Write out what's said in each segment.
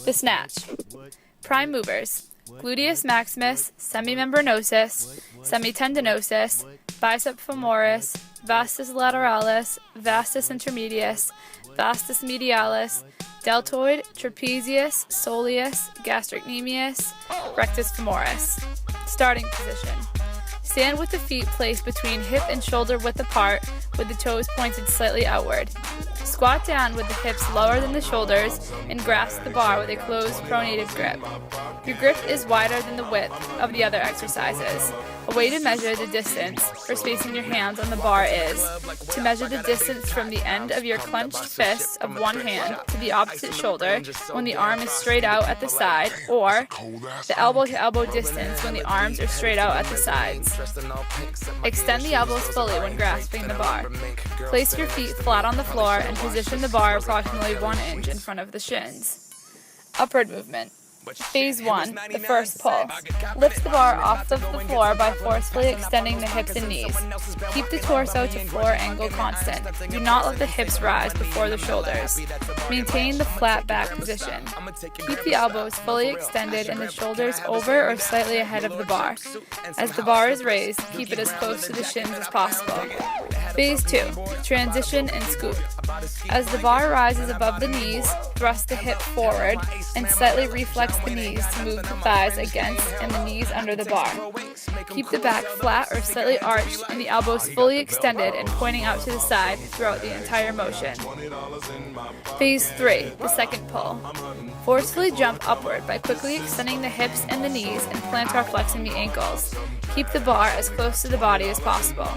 The Snatch. Prime movers: gluteus maximus, semimembranosus, semitendinosus, bicep femoris, vastus lateralis, vastus intermedius, vastus medialis, deltoid, trapezius, soleus, gastrocnemius, rectus femoris. Starting position: stand with the feet placed between hip and shoulder width apart, with the toes pointed slightly outward. Squat down with the hips lower than the shoulders and grasp the bar with a closed pronated grip. Your grip is wider than the width of the other exercises. A way to measure the distance for spacing your hands on the bar is to measure the distance from the end of your clenched fist of one hand to the opposite shoulder when the arm is straight out at the side, or the elbow-to-elbow distance when the arms are straight out at the sides. Extend the elbows fully when grasping the bar. Place your feet flat on the floor and position the bar approximately 1 inch in front of the shins. Upward movement. Phase 1, the first pull. Lift the bar off of the floor by forcefully extending the hips and knees. Keep the torso to floor angle constant. Do not let the hips rise before the shoulders. Maintain the flat back position. Keep the elbows fully extended and the shoulders over or slightly ahead of the bar. As the bar is raised, keep it as close to the shins as possible. Phase 2, transition and scoop. As the bar rises above the knees, thrust the hip forward and slightly reflex the knees to move the thighs against and the knees under the bar. Keep the back flat or slightly arched and the elbows fully extended and pointing out to the side throughout the entire motion. Phase 3, the second pull. Forcefully jump upward by quickly extending the hips and the knees and plantar flexing the ankles. Keep the bar as close to the body as possible.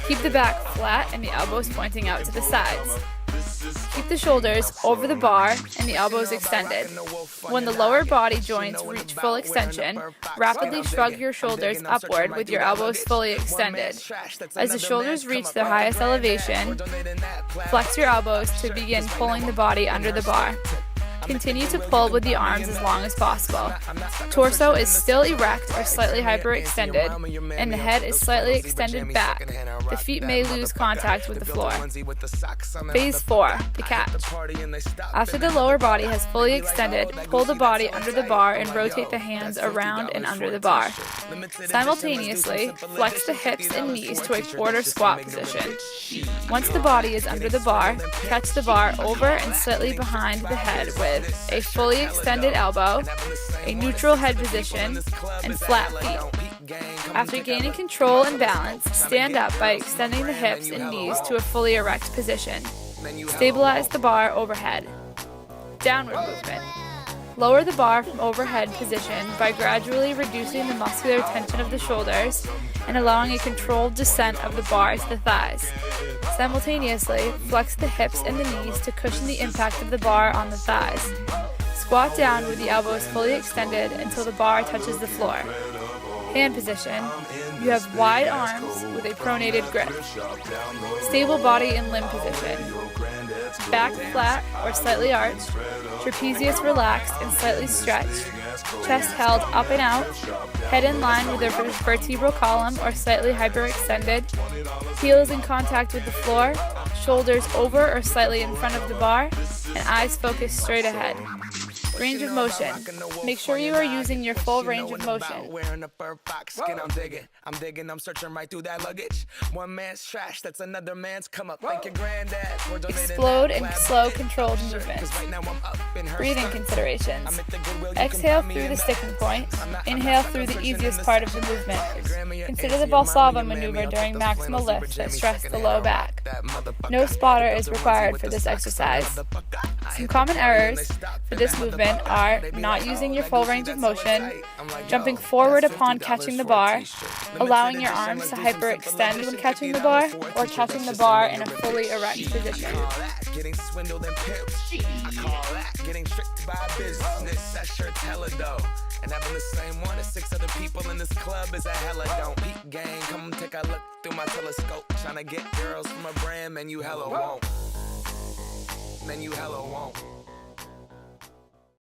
Keep the back flat and the elbows pointing out to the sides. Keep the shoulders over the bar and the elbows extended. When the lower body joints reach full extension, rapidly shrug your shoulders upward with your elbows fully extended. As the shoulders reach their highest elevation, flex your elbows to begin pulling the body under the bar. Continue to pull with the arms as long as possible. Torso is still erect or slightly hyperextended, and the head is slightly extended back. The feet may lose contact with the floor. Phase 4, the catch. After the lower body has fully extended, pull the body under the bar and rotate the hands around and under the bar. Simultaneously, flex the hips and knees to a quarter squat position. Once the body is under the bar, catch the bar over and slightly behind the head with a fully extended elbow, a neutral head position, and flat feet. After gaining control and balance, stand up by extending the hips and knees to a fully erect position. Stabilize the bar overhead. Downward movement. Lower the bar from overhead position by gradually reducing the muscular tension of the shoulders and allowing a controlled descent of the bar to the thighs. Simultaneously, flex the hips and the knees to cushion the impact of the bar on the thighs. Squat down with the elbows fully extended until the bar touches the floor. Hand position. You have wide arms with a pronated grip. Stable body and limb position. Back flat or slightly arched. Trapezius relaxed and slightly stretched. Chest held up and out. Head in line with the vertebral column or slightly hyperextended. Heels in contact with the floor. Shoulders over or slightly in front of the bar. And eyes focused straight ahead. Range of motion. Make sure you are using your full range of motion. Explode in slow, controlled movements. Breathing considerations. Exhale through the sticking point. Inhale through the easiest part of the movement. Consider the Valsalva maneuver during maximal lift that stress the low back. No spotter is required for this exercise. Some common errors for this movement are not using your full range of motion, jumping forward upon catching the bar, allowing your arms to hyperextend when catching the bar, or catching the bar in a fully erect position. Getting swindled and pimped. I call that getting tricked by business. That shirt's hella dope. And having the same one as 6 other people in this club is a hella don't. Peak gang, come take a look through my telescope. Tryna get girls from a brand, man, you hella won't. Man, you hella won't.